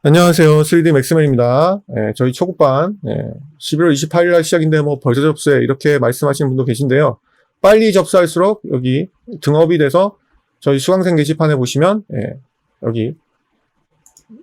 안녕하세요. 3D 맥스맨입니다. 저희 초급반 11월 28일 날 시작인데 뭐 벌써 접수해 이렇게 말씀하시는 분도 계신데요. 빨리 접수할수록 여기 등업이 돼서 저희 수강생 게시판에 보시면 여기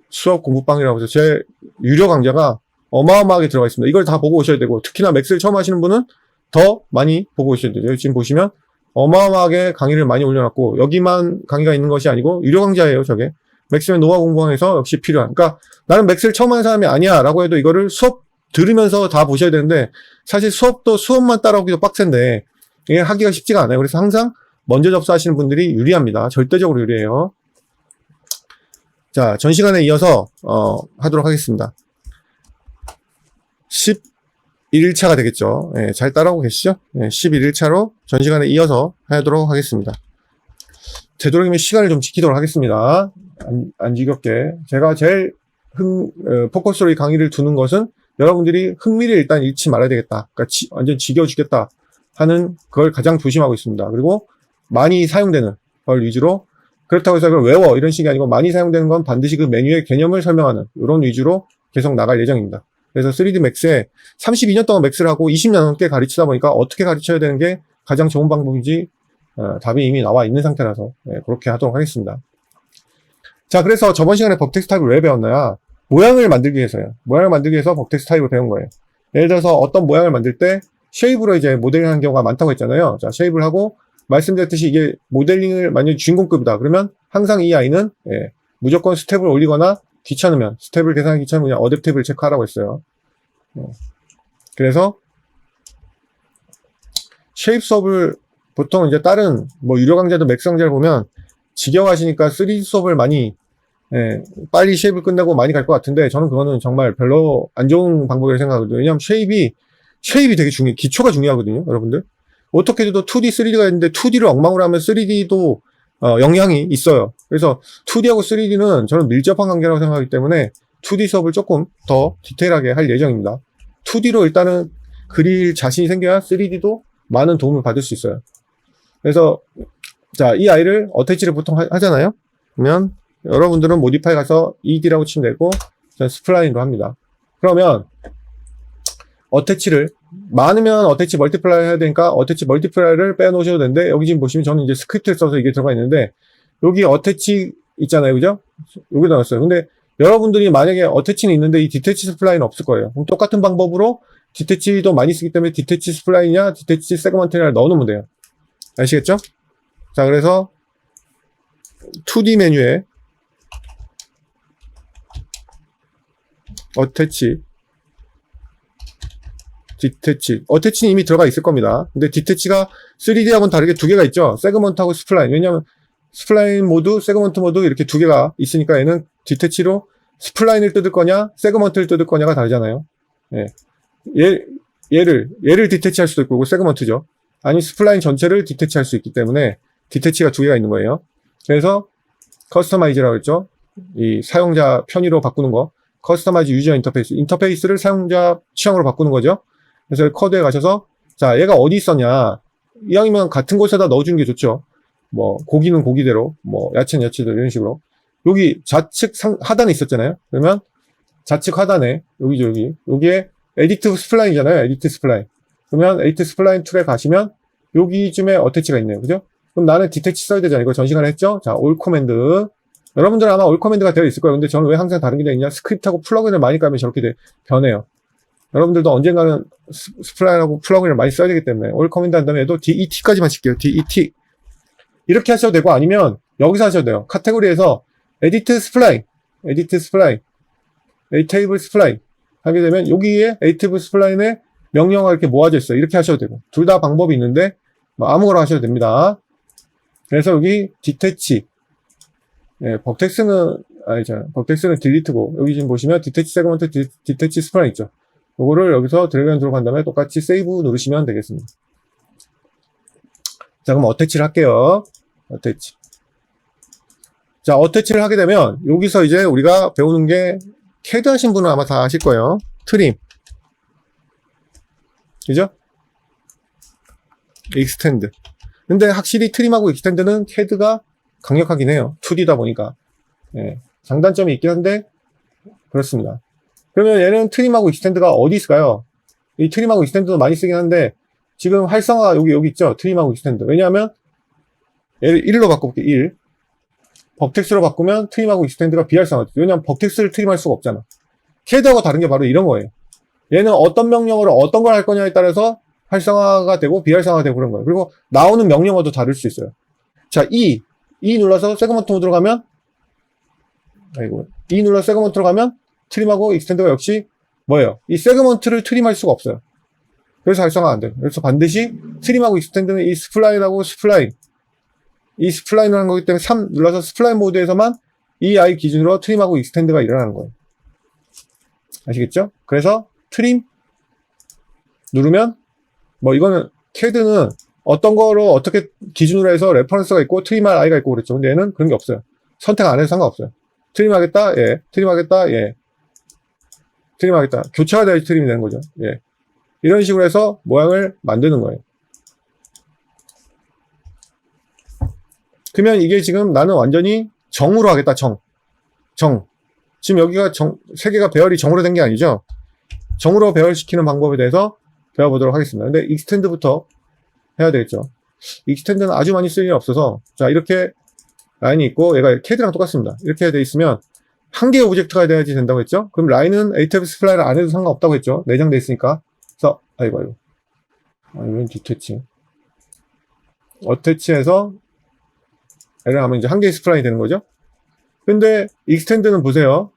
수업 공부방이라고 해서 제 유료 강좌가 어마어마하게 들어가 있습니다. 이걸 다 보고 오셔야 되고, 특히나 맥스를 처음 하시는 분은 더 많이 보고 오셔야 돼요. 지금 보시면 어마어마하게 강의를 많이 올려놨고, 여기만 강의가 있는 것이 아니고 유료 강좌예요. 저게 맥스맨 노화 공부방에서 역시 필요한, 그러니까 나는 맥스를 처음 하는 사람이 아니야 라고 해도 이거를 수업 들으면서 다 보셔야 되는데, 사실 수업도 수업만 따라오기도 빡센데 이게 하기가 쉽지가 않아요. 그래서 항상 먼저 접수하시는 분들이 유리합니다. 절대적으로 유리해요. 자, 전 시간에 이어서 하도록 하겠습니다. 11일차가 되겠죠. 잘 따라오고 계시죠? 11일차로 전 시간에 이어서 하도록 하겠습니다. 되도록이면 시간을 좀 지키도록 하겠습니다. 안 지겹게. 제가 제일 포커스로 이 강의를 두는 것은 여러분들이 흥미를 일단 잃지 말아야 되겠다. 그러니까 완전 지겨워주겠다 하는 걸 가장 조심하고 있습니다. 그리고 많이 사용되는 걸 위주로, 그렇다고 해서 그걸 외워 이런 식이 아니고 많이 사용되는 건 반드시 그 메뉴의 개념을 설명하는 이런 위주로 계속 나갈 예정입니다. 그래서 3D 맥스에 32년 동안 맥스를 하고 20년 넘게 가르치다 보니까 어떻게 가르쳐야 되는 게 가장 좋은 방법인지 답이 이미 나와 있는 상태라서 그렇게 하도록 하겠습니다. 자, 그래서 저번 시간에 버텍스 타입을 왜 배웠나요? 모양을 만들기 위해서요. 모양을 만들기 위해서 버텍스 타입을 배운 거예요. 예를 들어서 어떤 모양을 만들 때 쉐입으로 이제 모델링 하는 경우가 많다고 했잖아요. 자, 쉐입을 하고 말씀드렸듯이 이게 모델링을 만약에 주인공급이다. 그러면 항상 이 아이는 무조건 스텝을 올리거나 귀찮으면, 스텝을 계산하기 귀찮으면 그냥 어댑티브를 체크하라고 했어요. 그래서 쉐입 수업을 보통 이제 다른 뭐 유료 강좌도 맥스 강좌를 보면 지겨워하시니까 3D 수업을 많이 빨리 쉐입을 끝내고 많이 갈 것 같은데, 저는 그거는 정말 별로 안 좋은 방법이라고 생각하거든요. 왜냐하면 쉐입이 되게 기초가 중요하거든요. 여러분들 어떻게 해도 2D, 3D가 있는데 2D를 엉망으로 하면 3D도 영향이 있어요. 그래서 2D하고 3D는 저는 밀접한 관계라고 생각하기 때문에 2D 수업을 조금 더 디테일하게 할 예정입니다. 2D로 일단은 그릴 자신이 생겨야 3D도 많은 도움을 받을 수 있어요. 그래서 자, 이 아이를 어태치를 보통 하잖아요. 그러면 여러분들은 모디파이 가서 ED라고 치면 되고, 저는 스플라인으로 합니다. 그러면 어태치를 많으면 어태치 멀티플라이 해야 되니까 어태치 멀티플라이를 빼놓으셔도 되는데, 여기 지금 보시면 저는 이제 스크립트를 써서 이게 들어가 있는데, 여기 어태치 있잖아요. 그죠? 여기다 넣었어요. 근데 여러분들이 만약에 어태치는 있는데 이 디태치 스플라인은 없을 거예요. 그럼 똑같은 방법으로 디태치도 많이 쓰기 때문에 디태치 스플라인이냐 디태치 세그먼트냐 넣어놓으면 돼요. 아시겠죠? 자, 그래서 2D 메뉴에 어태치, 디태치, 어태치는 이미 들어가 있을 겁니다. 근데 디태치가 3D하고는 다르게 두 개가 있죠. 세그먼트하고 스플라인. 왜냐하면 스플라인 모드, 세그먼트 모드 이렇게 두 개가 있으니까 얘는 디태치로 스플라인을 뜯을 거냐 세그먼트를 뜯을 거냐가 다르잖아요. 얘를 디태치할 수도 있고, 세그먼트죠. 아니 스플라인 전체를 디태치할 수 있기 때문에 디태치가 두 개가 있는 거예요. 그래서 커스터마이즈라고 했죠. 이 사용자 편의로 바꾸는 거. 커스터마이즈 유저 인터페이스. 인터페이스를 사용자 취향으로 바꾸는 거죠. 그래서 코드에 가셔서, 자, 얘가 어디 있었냐. 이왕이면 같은 곳에다 넣어주는 게 좋죠. 뭐, 고기는 고기대로, 뭐, 야채는 야채대로 이런 식으로. 여기 좌측 하단에 있었잖아요. 그러면 좌측 하단에, 여기죠, 여기에 에디트 스플라인이잖아요. 에디트 스플라인. 그러면 에디트 스플라인 툴에 가시면 여기쯤에 어태치가 있네요. 그죠? 그럼 나는 디태치 써야 되잖아요. 이거 전 시간에 했죠? 자, 올 코맨드. 여러분들은 아마 올 코맨드가 되어 있을 거예요. 근데 저는 왜 항상 다른 게 되어 있냐? 스크립트하고 플러그인을 많이 깔면 저렇게 변해요. 여러분들도 언젠가는 스플라인하고 플러그인을 많이 써야 되기 때문에 올 코맨드 한 다음에 도 DET까지만 칠게요. DET. 이렇게 하셔도 되고, 아니면 여기서 하셔도 돼요. 카테고리에서 에디트 스플라인, 에이테이블 스플라인 하게 되면 여기에 에이테이블 스플라인의 명령어가 이렇게 모아져 있어요. 이렇게 하셔도 되고, 둘 다 방법이 있는데 뭐 아무거나 하셔도 됩니다. 그래서 여기 디태치, 버텍스는 아니죠. 버텍스는 딜리트고, 여기 지금 보시면 디태치 세그먼트, 디태치 스플라인 있죠. 요거를 여기서 드래그 앤 드롭 한 다음에 똑같이 세이브 누르시면 되겠습니다. 자, 그럼 어태치를 할게요. 어태치. 자, 어태치를 하게 되면 여기서 이제 우리가 배우는 게, CAD 하신 분은 아마 다 아실 거예요. 트림. 그죠? 익스텐드. 근데 확실히 트림하고 익스텐드는 CAD가 강력하긴 해요. 2D다 보니까. 장단점이 있긴 한데, 그렇습니다. 그러면 얘는 트림하고 익스텐드가 어디 있을까요? 이 트림하고 익스텐드도 많이 쓰긴 한데 지금 활성화가 여기 있죠. 트림하고 익스텐드. 왜냐하면 얘를 1로 바꿔볼게요. 1. 버텍스로 바꾸면 트림하고 익스텐드가 비활성화죠. 왜냐하면 버텍스를 트림할 수가 없잖아. 캐드하고 다른 게 바로 이런 거예요. 얘는 어떤 명령어로 어떤 걸 할 거냐에 따라서 활성화가 되고 비활성화가 되고 그런 거예요. 그리고 나오는 명령어도 다를 수 있어요. 자, E 눌러서 세그먼트 모드로 가면 E 눌러서 세그먼트로 가면 트림하고 익스텐드가 역시 뭐예요? 이 세그먼트를 트림할 수가 없어요. 그래서 활성화가 안 돼요. 그래서 반드시 트림하고 익스텐드는 이 스플라인하고 스플라인 이 스플라인을 하는 거기 때문에 3 눌러서 스플라인 모드에서만 이 아이 기준으로 트림하고 익스텐드가 일어나는 거예요. 아시겠죠? 그래서 트림 누르면 뭐 이거는 캐드는 어떤 거로 어떻게 기준으로 해서 레퍼런스가 있고 트림할 아이가 있고 그랬죠. 근데 얘는 그런 게 없어요. 선택 안 해도 상관없어요. 트림하겠다, 예. 트림하겠다, 예. 트림하겠다. 교차가 돼야지 트림이 되는 거죠. 예. 이런 식으로 해서 모양을 만드는 거예요. 그러면 이게 지금 나는 완전히 정으로 하겠다, 정. 지금 여기가 세 개가 배열이 정으로 된 게 아니죠. 정으로 배열시키는 방법에 대해서 배워보도록 하겠습니다. 근데 익스텐드부터 해야 되겠죠. 익스텐드는 아주 많이 쓸 일이 없어서, 자, 이렇게 라인이 있고, 얘가 캐드랑 똑같습니다. 이렇게 돼 있으면, 한 개의 오브젝트가 돼야지 된다고 했죠? 그럼 라인은 ATF 스플라이를 안 해도 상관없다고 했죠? 내장돼 있으니까. 그래서, 아이고. 이건 디태치. 어태치해서, 얘를 하면 이제 한 개의 스플라인이 되는 거죠? 근데, 익스텐드는 보세요.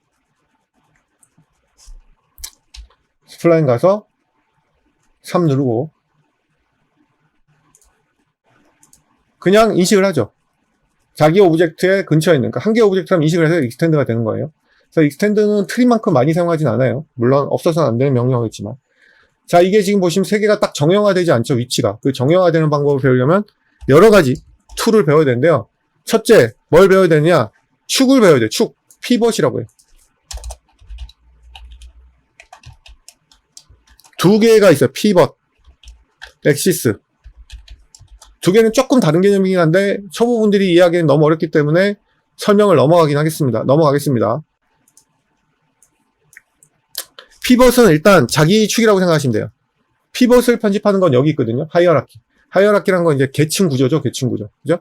스플라인 가서, 3 누르고, 그냥 인식을 하죠. 자기 오브젝트의 근처에 있는, 그러니까 한 개의 오브젝트라면 인식을 해서 익스텐드가 되는 거예요. 그래서 익스텐드는 트림만큼 많이 사용하진 않아요. 물론 없어서는 안 되는 명령어겠지만. 자, 이게 지금 보시면 세 개가 딱 정형화되지 않죠, 위치가. 그 정형화되는 방법을 배우려면 여러 가지 툴을 배워야 되는데요. 첫째, 뭘 배워야 되느냐? 축을 배워야 돼요. 축. 피벗이라고 해요. 두 개가 있어요. 피벗, 엑시스. 두 개는 조금 다른 개념이긴 한데 초보분들이 이해하기는 너무 어렵기 때문에 설명을 넘어가겠습니다. 피벗은 일단 자기 축이라고 생각하시면 돼요. 피벗을 편집하는 건 여기 있거든요. 하이어라키. 하이어라키라는 건 이제 계층 구조죠. 계층 구조. 그죠?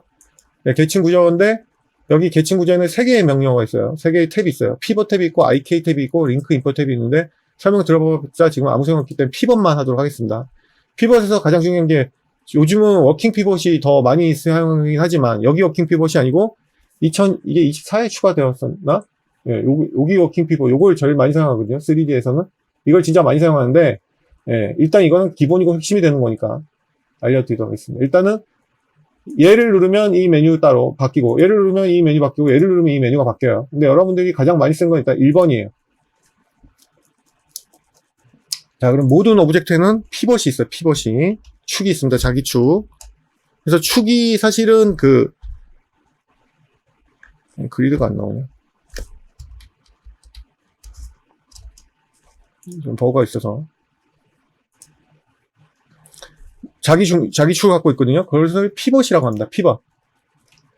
네, 계층 구조인데 여기 계층 구조에는 3개의 명령어가 있어요. 3개의 탭이 있어요. 피벗 탭이 있고 IK 탭이 있고 링크 인포 탭이 있는데 설명 들어보자 지금 아무 소용 없기 때문에 피벗만 하도록 하겠습니다. 피벗에서 가장 중요한 게 요즘은 워킹 피벗이 더 많이 사용하긴 하지만 여기 워킹 피벗이 아니고 이게 24에 추가되었었나? 예, 여기 워킹 피벗 요걸 제일 많이 사용하거든요. 3D에서는 이걸 진짜 많이 사용하는데 예, 일단 이거는 기본이고 핵심이 되는 거니까 알려드리도록 하겠습니다. 일단은 얘를 누르면 이 메뉴 따로 바뀌고 얘를 누르면 이 메뉴 바뀌고 얘를 누르면 이 메뉴가 바뀌어요. 근데 여러분들이 가장 많이 쓰는 건 일단 1번이에요. 자, 그럼 모든 오브젝트에는 피벗이 있어요. 피벗이. 축이 있습니다. 자기 축. 그래서 축이 사실은 그리드가 안 나오네. 좀 버거가 있어서. 자기 축을 갖고 있거든요. 그것을 피벗이라고 합니다. 피벗.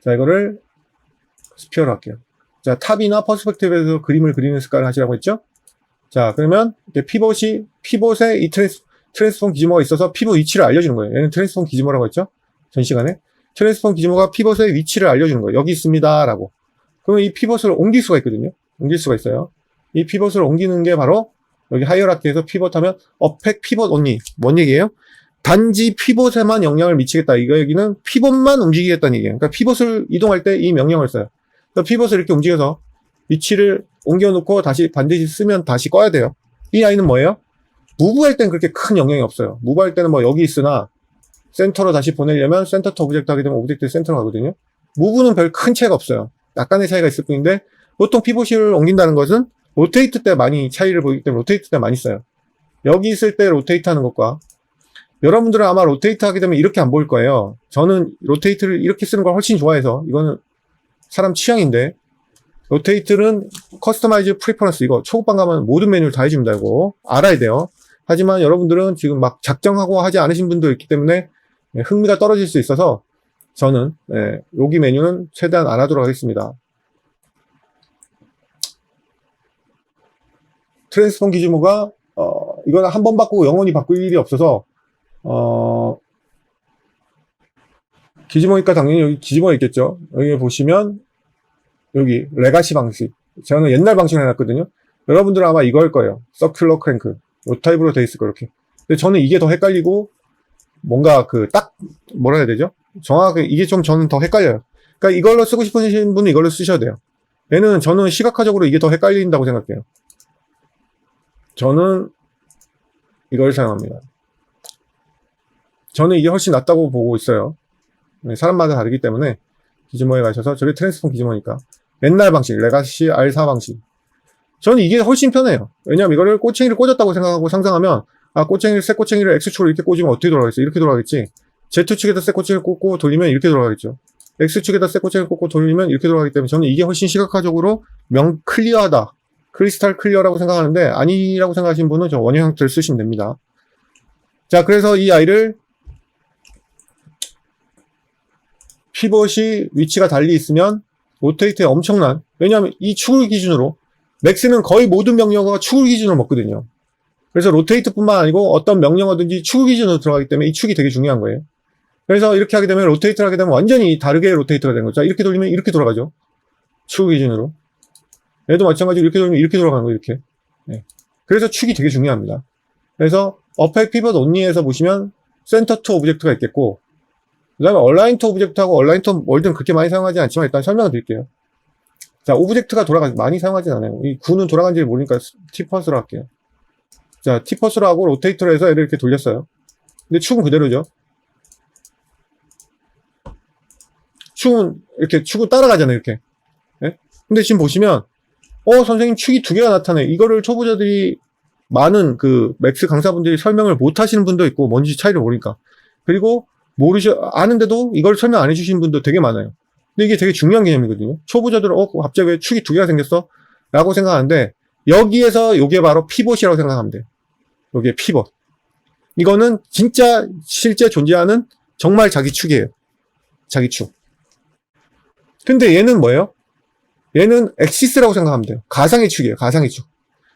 자, 이거를 스피어로 할게요. 자, 탑이나 퍼스펙티브에서 그림을 그리는 습관을 하시라고 했죠? 자, 그러면 피벗에 이 트랜스폼 기즈모가 있어서 피벗 위치를 알려주는 거예요. 얘는 트랜스폼 기즈모라고 했죠? 전 시간에. 트랜스폼 기즈모가 피벗의 위치를 알려주는 거예요. 여기 있습니다. 라고. 그러면 이 피벗을 옮길 수가 있거든요. 옮길 수가 있어요. 이 피벗을 옮기는 게 바로 여기 하이어라키에서 피벗하면 어펙 피벗 온리. 뭔 얘기예요? 단지 피벗에만 영향을 미치겠다. 여기는 피벗만 움직이겠다는 얘기예요. 그러니까 피벗을 이동할 때 이 명령을 써요. 그러니까 피벗을 이렇게 움직여서 위치를 옮겨놓고 다시 반드시 쓰면 다시 꺼야 돼요. 이 아이는 뭐예요? 무브할 땐 그렇게 큰 영향이 없어요. 무브할 때는 뭐 여기 있으나 센터로 다시 보내려면 센터 투 오브젝트 하게 되면 오브젝트 센터로 가거든요. 무브는 별 큰 차이가 없어요. 약간의 차이가 있을 뿐인데 보통 피벗을 옮긴다는 것은 로테이트 때 많이 차이를 보이기 때문에 로테이트 때 많이 써요. 여기 있을 때 로테이트 하는 것과 여러분들은 아마 로테이트 하게 되면 이렇게 안 보일 거예요. 저는 로테이트를 이렇게 쓰는 걸 훨씬 좋아해서 이거는 사람 취향인데 로테이트는 커스터마이즈 프리퍼런스 이거 초급반 가면 모든 메뉴를 다 해줍니다. 이거 알아야 돼요. 하지만 여러분들은 지금 막 작정하고 하지 않으신 분도 있기 때문에 흥미가 떨어질 수 있어서 저는 여기 메뉴는 최대한 안 하도록 하겠습니다. 트랜스폼 기지모가 이거는 한 번 바꾸고 영원히 바꿀 일이 없어서 기지모니까 당연히 여기 기지모가 있겠죠. 여기 보시면 여기 레가시 방식, 저는 옛날 방식을 해놨거든요. 여러분들은 아마 이거일 거예요. 서큘러 크랭크 이 타입으로 돼 있을 거예요. 이렇게. 근데 저는 이게 더 헷갈리고 뭔가 뭐라 해야 되죠? 정확하게 이게 좀 저는 더 헷갈려요. 그러니까 이걸로 쓰고 싶으신 분은 이걸로 쓰셔야 돼요. 저는 시각화적으로 이게 더 헷갈린다고 생각해요. 저는 이걸 사용합니다. 저는 이게 훨씬 낫다고 보고 있어요. 사람마다 다르기 때문에 기즈모에 가셔서 저게 트랜스폼 기즈모니까 옛날 방식, 레가시 R4 방식. 저는 이게 훨씬 편해요. 왜냐면 이거를 꼬챙이를 꽂았다고 생각하고 상상하면 새 꼬챙이를 X축으로 이렇게 꽂으면 어떻게 돌아가겠어? 이렇게 돌아가겠지. Z축에다 새 꼬챙이를 꽂고 돌리면 이렇게 돌아가겠죠. X축에다 새 꼬챙이를 꽂고 돌리면 이렇게 돌아가기 때문에 저는 이게 훨씬 시각화적으로 클리어하다. 크리스탈 클리어라고 생각하는데 아니라고 생각하시는 분은 저 원형 형태를 쓰시면 됩니다. 자, 그래서 이 아이를 피벗이 위치가 달리 있으면 로테이트에 엄청난, 왜냐하면 이 축을 기준으로 맥스는 거의 모든 명령어가 축을 기준으로 먹거든요. 그래서 로테이트뿐만 아니고 어떤 명령어든지 축을 기준으로 들어가기 때문에 이 축이 되게 중요한 거예요. 그래서 이렇게 하게 되면 로테이트를 하게 되면 완전히 다르게 로테이트가 되는 거죠. 자, 이렇게 돌리면 이렇게 돌아가죠. 축 기준으로. 얘도 마찬가지로 이렇게 돌리면 이렇게 돌아가는 거예요. 이렇게. 네. 그래서 축이 되게 중요합니다. 그래서 어펙 피벗 온리에서 보시면 센터 투 오브젝트가 있겠고, 그 다음에 얼라인 투 오브젝트하고 얼라인 투 월드는 그렇게 많이 사용하지 않지만 일단 설명을 드릴게요. 자, 오브젝트가 많이 사용하진 않아요. 이 구는 돌아간지를 모르니까 티퍼스로 할게요. 자, 티퍼스로 하고 로테이터로 해서 얘를 이렇게 돌렸어요. 근데 축은 그대로죠. 축은 따라가잖아요, 이렇게. 네? 근데 지금 보시면, 선생님 축이 두 개가 나타나요. 이거를 초보자들이 많은 맥스 강사분들이 설명을 못 하시는 분도 있고, 뭔지 차이를 모르니까. 그리고 아는데도 이걸 설명 안 해주시는 분도 되게 많아요. 근데 이게 되게 중요한 개념이거든요. 초보자들은, 갑자기 왜 축이 두 개가 생겼어? 라고 생각하는데, 여기에서 요게 바로 피벗이라고 생각하면 돼요. 요게 피벗. 이거는 진짜 실제 존재하는 정말 자기 축이에요. 자기 축. 근데 얘는 뭐예요? 얘는 엑시스라고 생각하면 돼요. 가상의 축이에요. 가상의 축.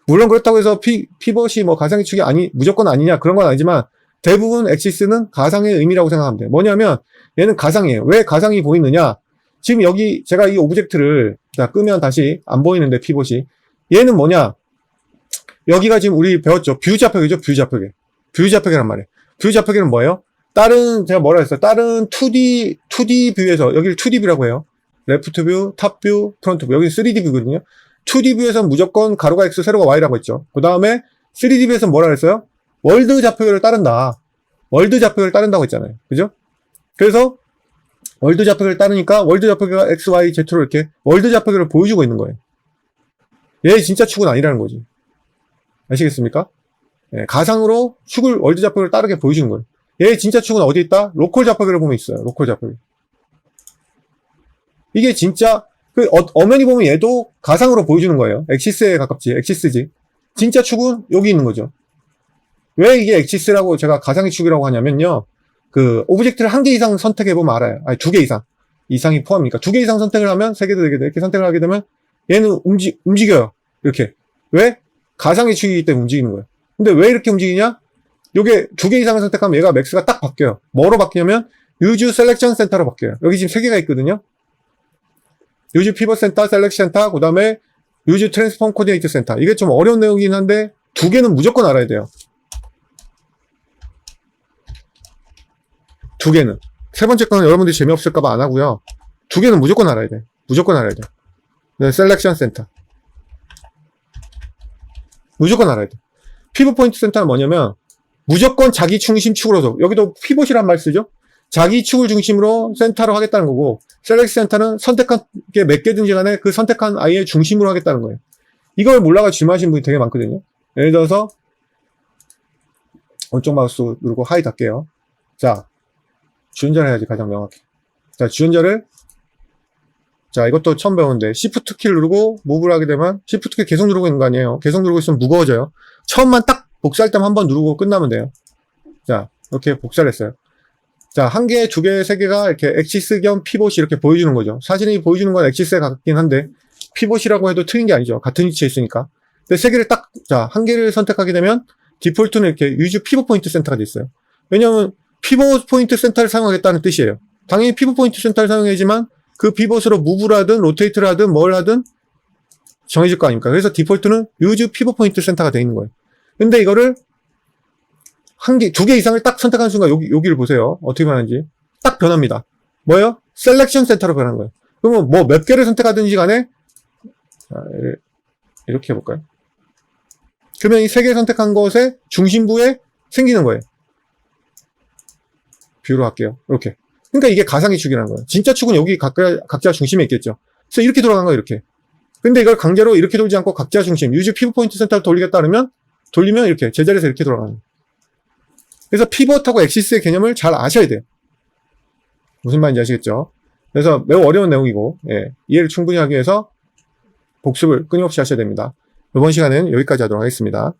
물론 그렇다고 해서 피벗이 가상의 축이 무조건 아니냐 그런 건 아니지만 대부분 엑시스는 가상의 의미라고 생각하면 돼요. 뭐냐면 얘는 가상이에요. 왜 가상이 보이느냐? 지금 여기 제가 이 오브젝트를 끄면 다시 안 보이는데 피벗이 얘는 뭐냐? 여기가 지금 우리 배웠죠. 뷰 좌표계죠. 뷰 좌표계. 뷰 좌표계란 말이에요. 뷰 좌표계는 뭐예요? 제가 뭐라 했어요? 다른 2D 뷰에서 여기를 2D 뷰라고 해요. 레프트 뷰, 탑 뷰, 프론트 뷰. 여기는 3D 뷰거든요. 2D 뷰에서는 무조건 가로가 X, 세로가 Y라고 했죠. 그 다음에 3D 뷰에서는 뭐라 그랬어요? 월드 좌표계를 따른다. 월드 좌표계를 따른다고 했잖아요. 그죠? 그래서 월드 좌표계를 따르니까 월드 좌표계가 X, Y, Z로 이렇게 월드 좌표계를 보여주고 있는 거예요. 얘 진짜 축은 아니라는 거지. 아시겠습니까? 네, 가상으로 월드 좌표계를 따르게 보여주는 거예요. 얘 진짜 축은 어디 있다? 로컬 좌표계를 보면 있어요. 로컬 좌표계. 이게 진짜 엄연히 보면 얘도 가상으로 보여주는 거예요. 엑시스에 가깝지. 엑시스지. 진짜 축은 여기 있는 거죠. 왜 이게 엑시스라고 제가 가상의 축이라고 하냐면요. 오브젝트를 한 개 이상 선택해보면 알아요. 아니, 두 개 이상이 포함이니까. 두 개 이상 선택을 하면, 세 개도 이렇게 선택을 하게 되면, 얘는 움직여요. 이렇게. 왜? 가상의 축이기 때문에 움직이는 거예요. 근데 왜 이렇게 움직이냐? 요게 두 개 이상을 선택하면 얘가 맥스가 딱 바뀌어요. 뭐로 바뀌냐면, 유즈 셀렉션 센터로 바뀌어요. 여기 지금 세 개가 있거든요. 유즈 피벗 센터, 셀렉션 센터, 그 다음에 유즈 트랜스폼 코디네이트 센터. 이게 좀 어려운 내용이긴 한데, 두 개는 무조건 알아야 돼요. 두 개는. 세 번째 거는 여러분들이 재미없을까봐 안 하고요. 두 개는 무조건 알아야 돼. 무조건 알아야 돼. 네, 셀렉션 센터. 무조건 알아야 돼. 피벗 포인트 센터는 뭐냐면, 무조건 자기 중심 축으로, 여기도 피벗이란 말 쓰죠? 자기 축을 중심으로 센터로 하겠다는 거고, 셀렉션 센터는 선택한 게 몇 개든지 간에 그 선택한 아이의 중심으로 하겠다는 거예요. 이걸 몰라가 질문하시는 분이 되게 많거든요. 예를 들어서, 오른쪽 마우스 누르고 하이 닫게요. 자, 주연자를 해야지 가장 명확해. 자, 주연자를 이것도 처음 배우는데 Shift 키를 누르고 무브를 하게 되면 Shift 키 계속 누르고 있는 거 아니에요. 계속 누르고 있으면 무거워져요. 처음만 딱 복사할 때만 한번 누르고 끝나면 돼요. 자, 이렇게 복사를 했어요. 자, 한 개, 두 개, 세 개가 이렇게 엑시스 겸 피벗이 이렇게 보여주는 거죠. 사진이 보여주는 건 엑시스에 가깝긴 한데 피벗이라고 해도 틀린 게 아니죠. 같은 위치에 있으니까. 근데 세 개를 자, 한 개를 선택하게 되면 디폴트는 이렇게 use pivot point center가 돼 있어요. 왜냐하면 피벗 포인트 센터를 사용하겠다는 뜻이에요. 당연히 피벗 포인트 센터를 사용해야지만 그 피벗으로 무브를 하든 로테이트를 하든 뭘 하든 정해질 거 아닙니까? 그래서 디폴트는 use pivot point center가 돼 있는 거예요. 근데 이거를 두 개 이상을 딱 선택하는 순간 여기를 보세요. 어떻게 변하는지. 딱 변합니다. 뭐예요? 셀렉션 센터로 변한 거예요. 그러면 뭐 몇 개를 선택하든지 간에 자, 이렇게 해볼까요? 그러면 이 세 개 선택한 것의 중심부에 생기는 거예요. 뷰로 할게요. 이렇게. 그러니까 이게 가상의 축이라는 거예요. 진짜 축은 여기 각자 중심에 있겠죠. 그래서 이렇게 돌아간 거예요, 이렇게. 근데 이걸 강제로 이렇게 돌지 않고 각자 중심, 유즈 피벗 포인트 센터를 돌리겠다 그러면, 돌리면 이렇게, 제자리에서 이렇게 돌아가는 거예요. 그래서 피벗하고 엑시스의 개념을 잘 아셔야 돼요. 무슨 말인지 아시겠죠? 그래서 매우 어려운 내용이고, 예, 이해를 충분히 하기 위해서 복습을 끊임없이 하셔야 됩니다. 이번 시간은 여기까지 하도록 하겠습니다.